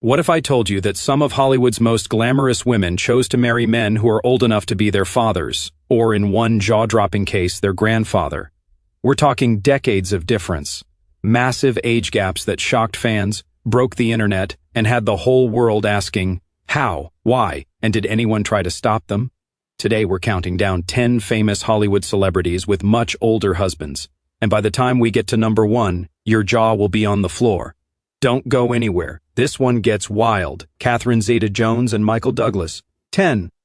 What if I told you that some of Hollywood's most glamorous women chose to marry men who are old enough to be their fathers, or in one jaw-dropping case, their grandfather? We're talking decades of difference. Massive age gaps that shocked fans, broke the internet, and had the whole world asking, how, why, and did anyone try to stop them? Today we're counting down 10 famous Hollywood celebrities with much older husbands. And by the time we get to number 1, your jaw will be on the floor. Don't go anywhere. This one gets wild. Catherine Zeta-Jones and Michael Douglas.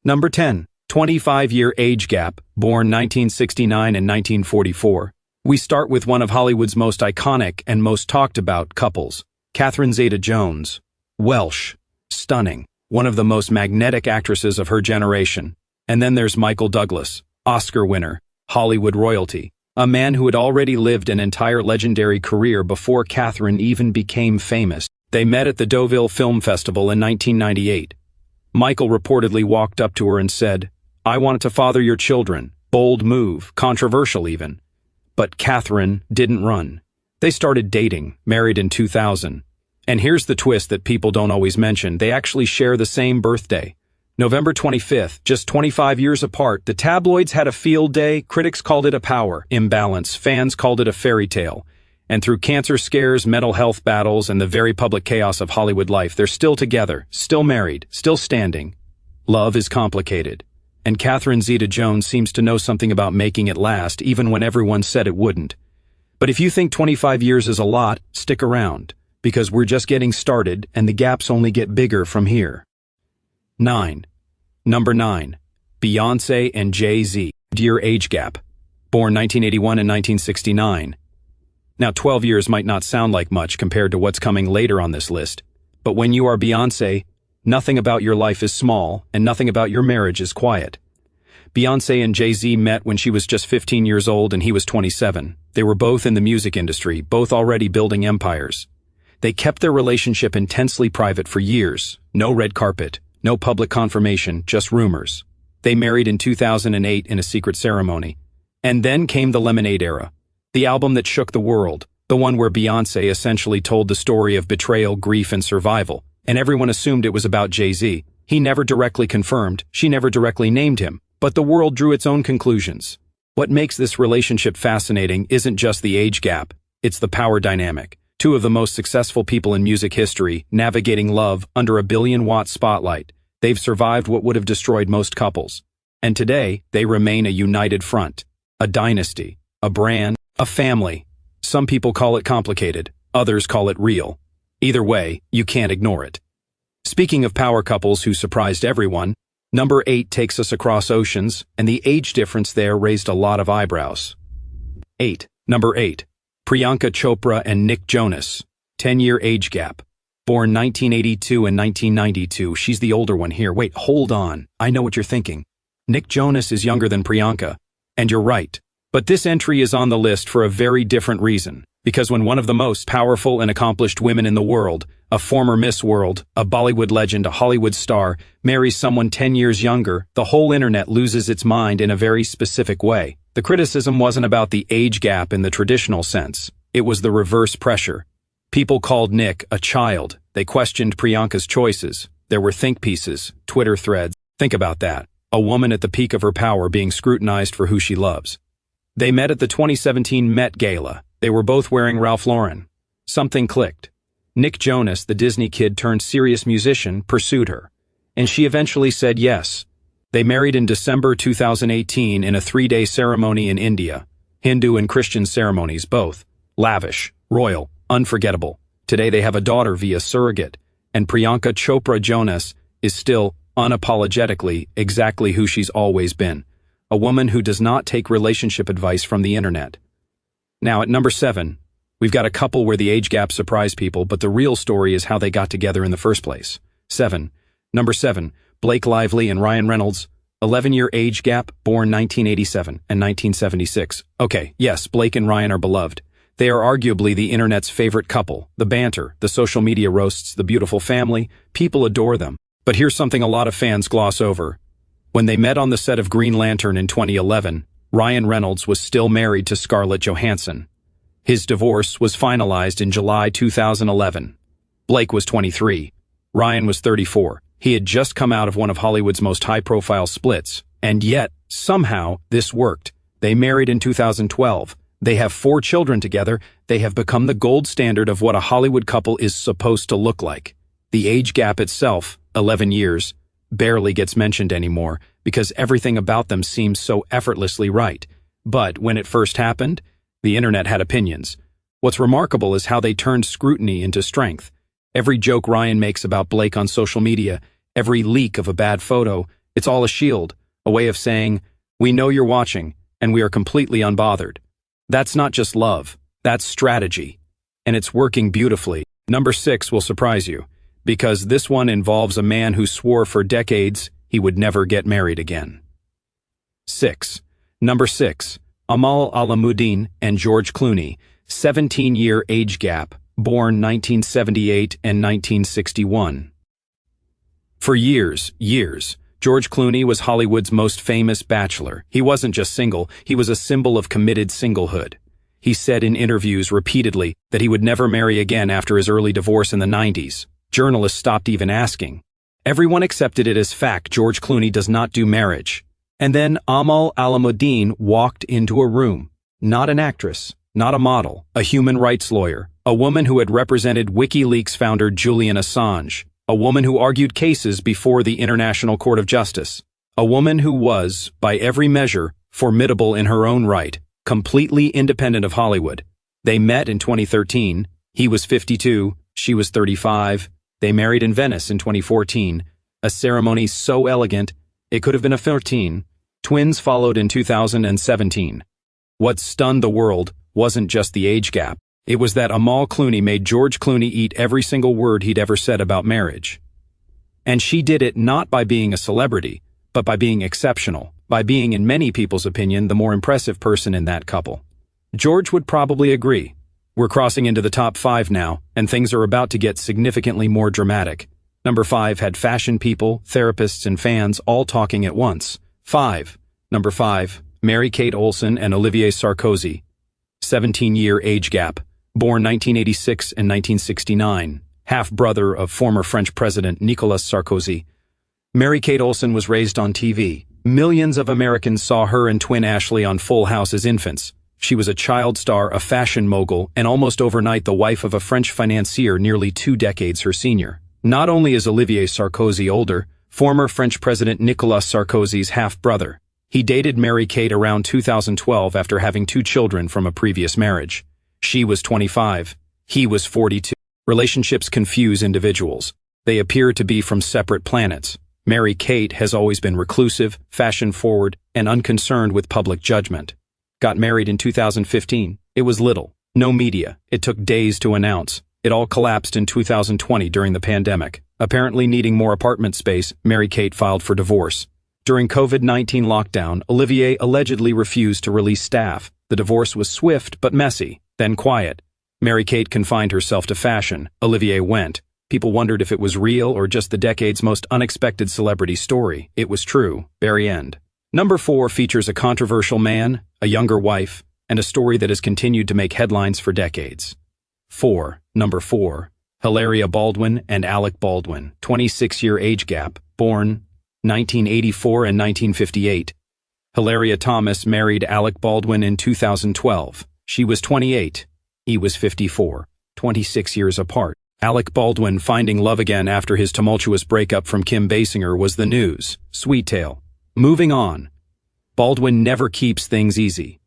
Number 10. 25-year age gap, born 1969 and 1944. We start with one of Hollywood's most iconic and most talked about couples. Catherine Zeta-Jones. Welsh. Stunning. One of the most magnetic actresses of her generation. And then there's Michael Douglas. Oscar winner. Hollywood royalty. A man who had already lived an entire legendary career before Catherine even became famous. They met at the Deauville Film Festival in 1998. Michael reportedly walked up to her and said, "I want to father your children." Bold move, controversial even. But Catherine didn't run. They started dating, married in 2000. And here's the twist that people don't always mention. They actually share the same birthday. November 25th, just 25 years apart. The tabloids had a field day, critics called it a power imbalance, fans called it a fairy tale. And through cancer scares, mental health battles, and the very public chaos of Hollywood life, they're still together, still married, still standing. Love is complicated. And Catherine Zeta-Jones seems to know something about making it last, even when everyone said it wouldn't. But if you think 25 years is a lot, stick around, because we're just getting started, and the gaps only get bigger from here. Number 9. Beyoncé and Jay-Z. Year age gap. Born 1981 and 1969. Now 12 years might not sound like much compared to what's coming later on this list, but when you are Beyoncé, nothing about your life is small and nothing about your marriage is quiet. Beyoncé and Jay-Z met when she was just 15 years old and he was 27. They were both in the music industry, both already building empires. They kept their relationship intensely private for years. No red carpet. No public confirmation, just rumors. They married in 2008 in a secret ceremony. And then came the Lemonade era, the album that shook the world, the one where Beyoncé essentially told the story of betrayal, grief, and survival, and everyone assumed it was about Jay-Z. He never directly confirmed, she never directly named him, but the world drew its own conclusions. What makes this relationship fascinating isn't just the age gap, it's the power dynamic. Two of the most successful people in music history, navigating love under a billion-watt spotlight. They've survived what would have destroyed most couples. And today, they remain a united front. A dynasty. A brand. A family. Some people call it complicated. Others call it real. Either way, you can't ignore it. Speaking of power couples who surprised everyone, number 8 takes us across oceans, and the age difference there raised a lot of eyebrows. Number 8. Priyanka Chopra and Nick Jonas. 10-year age gap. Born 1982 and 1992. She's the older one here. Wait, hold on. I know what you're thinking. Nick Jonas is younger than Priyanka. And you're right. But this entry is on the list for a very different reason. Because when one of the most powerful and accomplished women in the world, a former Miss World, a Bollywood legend, a Hollywood star, marries someone 10 years younger, the whole internet loses its mind in a very specific way. The criticism wasn't about the age gap in the traditional sense. It was the reverse pressure. People called Nick a child. They questioned Priyanka's choices. There were think pieces, Twitter threads. Think about that. A woman at the peak of her power being scrutinized for who she loves. They met at the 2017 Met Gala. They were both wearing Ralph Lauren. Something clicked. Nick Jonas, the Disney kid turned serious musician, pursued her. And she eventually said yes. They married in December 2018 in a 3-day ceremony in India. Hindu and Christian ceremonies, both. Lavish, royal, unforgettable. Today they have a daughter via surrogate. And Priyanka Chopra Jonas is still, unapologetically, exactly who she's always been. A woman who does not take relationship advice from the internet. Now at number 7, we've got a couple where the age gap surprised people, but the real story is how they got together in the first place. Number 7, Blake Lively and Ryan Reynolds. 11-year age gap, born 1987 and 1976. Okay, yes, Blake and Ryan are beloved. They are arguably the internet's favorite couple. The banter, the social media roasts, the beautiful family, people adore them. But here's something a lot of fans gloss over. When they met on the set of Green Lantern in 2011, Ryan Reynolds was still married to Scarlett Johansson. His divorce was finalized in July 2011. Blake was 23. Ryan was 34. He had just come out of one of Hollywood's most high-profile splits. And yet, somehow, this worked. They married in 2012. They have 4 children together. They have become the gold standard of what a Hollywood couple is supposed to look like. The age gap itself, 11 years, barely gets mentioned anymore because everything about them seems so effortlessly right. But when it first happened, the internet had opinions. What's remarkable is how they turned scrutiny into strength. Every joke Ryan makes about Blake on social media, every leak of a bad photo, it's all a shield, a way of saying, we know you're watching, and we are completely unbothered. That's not just love, that's strategy. And it's working beautifully. Number 6 will surprise you, because this one involves a man who swore for decades he would never get married again. 6. Number 6. Amal Alamuddin and George Clooney, 17-year age gap, born 1978 and 1961. For years, George Clooney was Hollywood's most famous bachelor. He wasn't just single, he was a symbol of committed singlehood. He said in interviews repeatedly that he would never marry again after his early divorce in the 90s. Journalists stopped even asking. Everyone accepted it as fact George Clooney does not do marriage. And then Amal Alamuddin walked into a room. Not an actress, not a model, a human rights lawyer, a woman who had represented WikiLeaks founder Julian Assange, a woman who argued cases before the International Court of Justice, a woman who was, by every measure, formidable in her own right, completely independent of Hollywood. They met in 2013. He was 52, she was 35. They married in Venice in 2014, a ceremony so elegant it could have been a 13. Twins followed in 2017. What stunned the world wasn't just the age gap. It was that Amal Clooney made George Clooney eat every single word he'd ever said about marriage. And she did it not by being a celebrity, but by being exceptional, by being, in many people's opinion, the more impressive person in that couple. George would probably agree. We're crossing into the top 5 now, and things are about to get significantly more dramatic. Number 5 had fashion people, therapists, and fans all talking at once. 5. Number 5, Mary-Kate Olsen and Olivier Sarkozy. 17-year age gap, born 1986 and 1969, half-brother of former French President Nicolas Sarkozy. Mary-Kate Olsen was raised on TV. Millions of Americans saw her and twin Ashley on Full House as infants. She was a child star, a fashion mogul, and almost overnight the wife of a French financier nearly 2 decades her senior. Not only is Olivier Sarkozy older, former French President Nicolas Sarkozy's half-brother. He dated Mary-Kate around 2012 after having 2 children from a previous marriage. She was 25. He was 42. Relationships confuse individuals. They appear to be from separate planets. Mary-Kate has always been reclusive, fashion-forward, and unconcerned with public judgment. Got married in 2015. It was little. No media. It took days to announce. It all collapsed in 2020 during the pandemic. Apparently needing more apartment space, Mary-Kate filed for divorce. During COVID-19 lockdown, Olivier allegedly refused to release staff. The divorce was swift but messy, then quiet. Mary-Kate confined herself to fashion. Olivier went. People wondered if it was real or just the decade's most unexpected celebrity story. It was true. Very end. Number 4 features a controversial man, a younger wife, and a story that has continued to make headlines for decades. 4. Number 4. Hilaria Baldwin and Alec Baldwin, 26-year age gap, born 1984 and 1958. Hilaria Thomas married Alec Baldwin in 2012. She was 28. He was 54. 26 years apart. Alec Baldwin finding love again after his tumultuous breakup from Kim Basinger was the news. Sweet tale. Moving on. Baldwin never keeps things easy.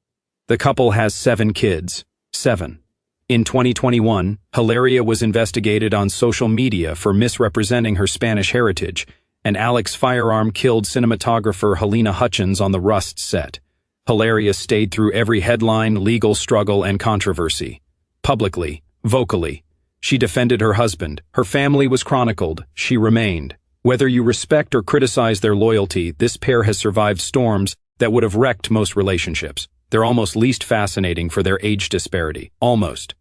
The couple has 7 kids. 7. In 2021, Hilaria was investigated on social media for misrepresenting her Spanish heritage, and Alec's firearm killed cinematographer Helena Hutchins on the Rust set. Hilaria stayed through every headline, legal struggle, and controversy. Publicly, vocally. She defended her husband. Her family was chronicled. She remained. Whether you respect or criticize their loyalty, this pair has survived storms that would have wrecked most relationships. They're almost least fascinating for their age disparity. Almost.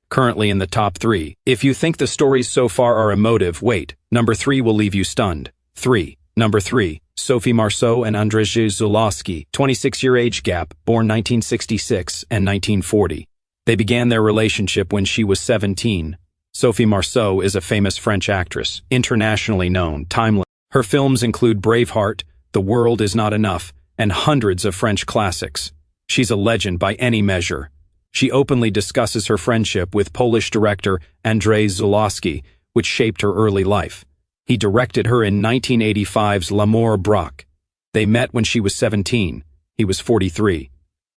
Currently in the top 3. If you think the stories so far are emotive, wait. Number 3 will leave you stunned. 3. Number 3. Sophie Marceau and Andrzej Zulawski, 26-year age gap, born 1966 and 1940. They began their relationship when she was 17. Sophie Marceau is a famous French actress, internationally known, timeless. Her films include Braveheart, The World Is Not Enough, and hundreds of French classics. She's a legend by any measure. She openly discusses her friendship with Polish director Andrzej Zulawski, which shaped her early life. He directed her in 1985's L'amour braque. They met when she was 17. He was 43.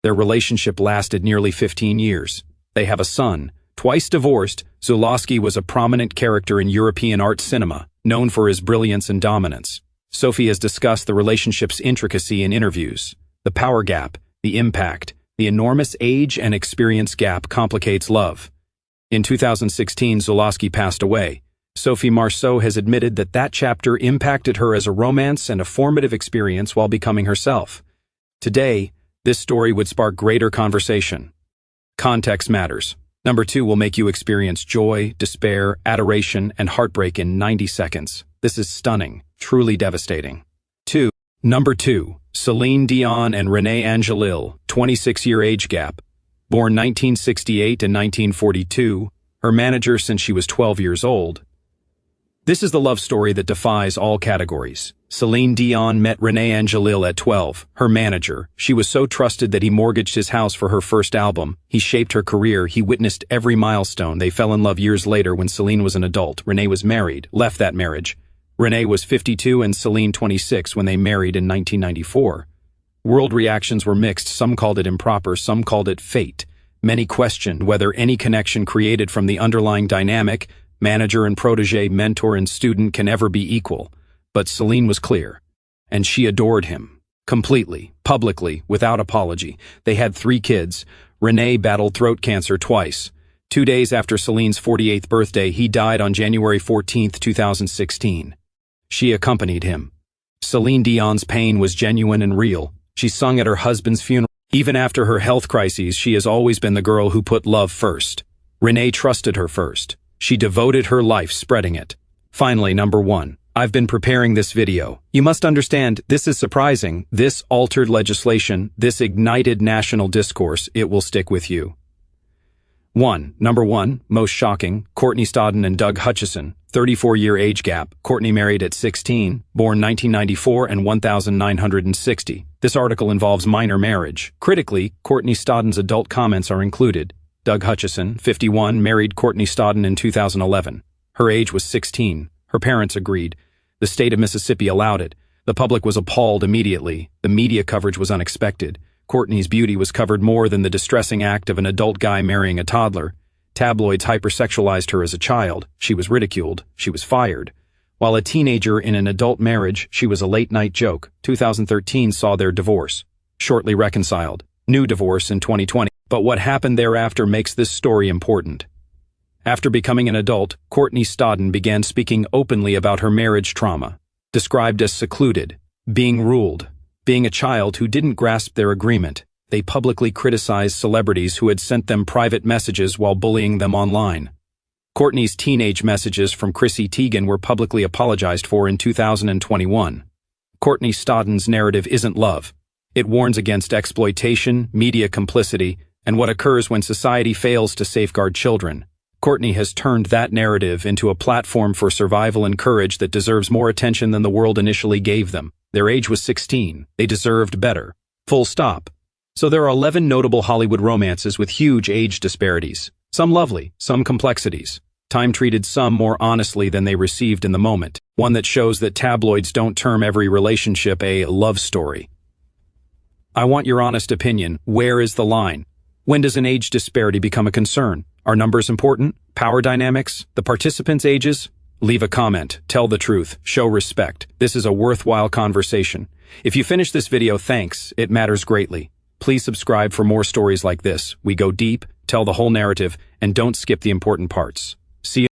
Their relationship lasted nearly 15 years. They have a son. Twice divorced, Zulawski was a prominent character in European art cinema, known for his brilliance and dominance. Sophie has discussed the relationship's intricacy in interviews. The power gap, the impact, the enormous age and experience gap complicates love. In 2016, Zulawski passed away. Sophie Marceau has admitted that that chapter impacted her as a romance and a formative experience while becoming herself. Today, this story would spark greater conversation. Context matters. Number 2 will make you experience joy, despair, adoration, and heartbreak in 90 seconds. This is stunning, truly devastating. Number 2, Celine Dion and Renee Angelil, 26-year age gap. Born 1968 and 1942, her manager since she was 12 years old. This is the love story that defies all categories. Celine Dion met Renee Angelil at 12, her manager. She was so trusted that he mortgaged his house for her first album. He shaped her career. He witnessed every milestone. They fell in love years later when Celine was an adult. Renee was married, left that marriage. Renee was 52 and Celine 26 when they married in 1994. World reactions were mixed. Some called it improper, some called it fate. Many questioned whether any connection created from the underlying dynamic, manager and protege, mentor and student, can ever be equal. But Celine was clear, and she adored him. Completely, publicly, without apology. They had 3 kids. Renee battled throat cancer twice. 2 days after Celine's 48th birthday, he died on January 14, 2016. She accompanied him. Celine Dion's pain was genuine and real. She sung at her husband's funeral. Even after her health crises, she has always been the girl who put love first. Renee trusted her first. She devoted her life spreading it. Finally, number 1. I've been preparing this video. You must understand, this is surprising. This altered legislation, this ignited national discourse, it will stick with you. Number 1, most shocking, Courtney Stodden and Doug Hutchison, 34-year age gap. Courtney married at 16, born 1994 and 1960. This article involves minor marriage. Critically, Courtney Stodden's adult comments are included. Doug Hutchison, 51, married Courtney Stodden in 2011. Her age was 16. Her parents agreed. The state of Mississippi allowed it. The public was appalled immediately. The media coverage was unexpected. Courtney's beauty was covered more than the distressing act of an adult guy marrying a toddler. Tabloids hypersexualized her as a child. She was ridiculed. She was fired. While a teenager in an adult marriage, she was a late-night joke. 2013 saw their divorce. Shortly reconciled. New divorce in 2020. But what happened thereafter makes this story important. After becoming an adult, Courtney Stodden began speaking openly about her marriage trauma, described as secluded, being ruled, being a child who didn't grasp their agreement. They publicly criticized celebrities who had sent them private messages while bullying them online. Courtney's teenage messages from Chrissy Teigen were publicly apologized for in 2021. Courtney Stodden's narrative isn't love. It warns against exploitation, media complicity, and what occurs when society fails to safeguard children. Courtney has turned that narrative into a platform for survival and courage that deserves more attention than the world initially gave them. Their age was 16. They deserved better. Full stop. So there are 11 notable Hollywood romances with huge age disparities. Some lovely, some complexities. Time treated some more honestly than they received in the moment. One that shows that tabloids don't term every relationship a love story. I want your honest opinion. Where is the line? When does an age disparity become a concern? Are numbers important? Power dynamics? The participants' ages? Leave a comment. Tell the truth. Show respect. This is a worthwhile conversation. If you finish this video, thanks. It matters greatly. Please subscribe for more stories like this. We go deep, tell the whole narrative, and don't skip the important parts. See you.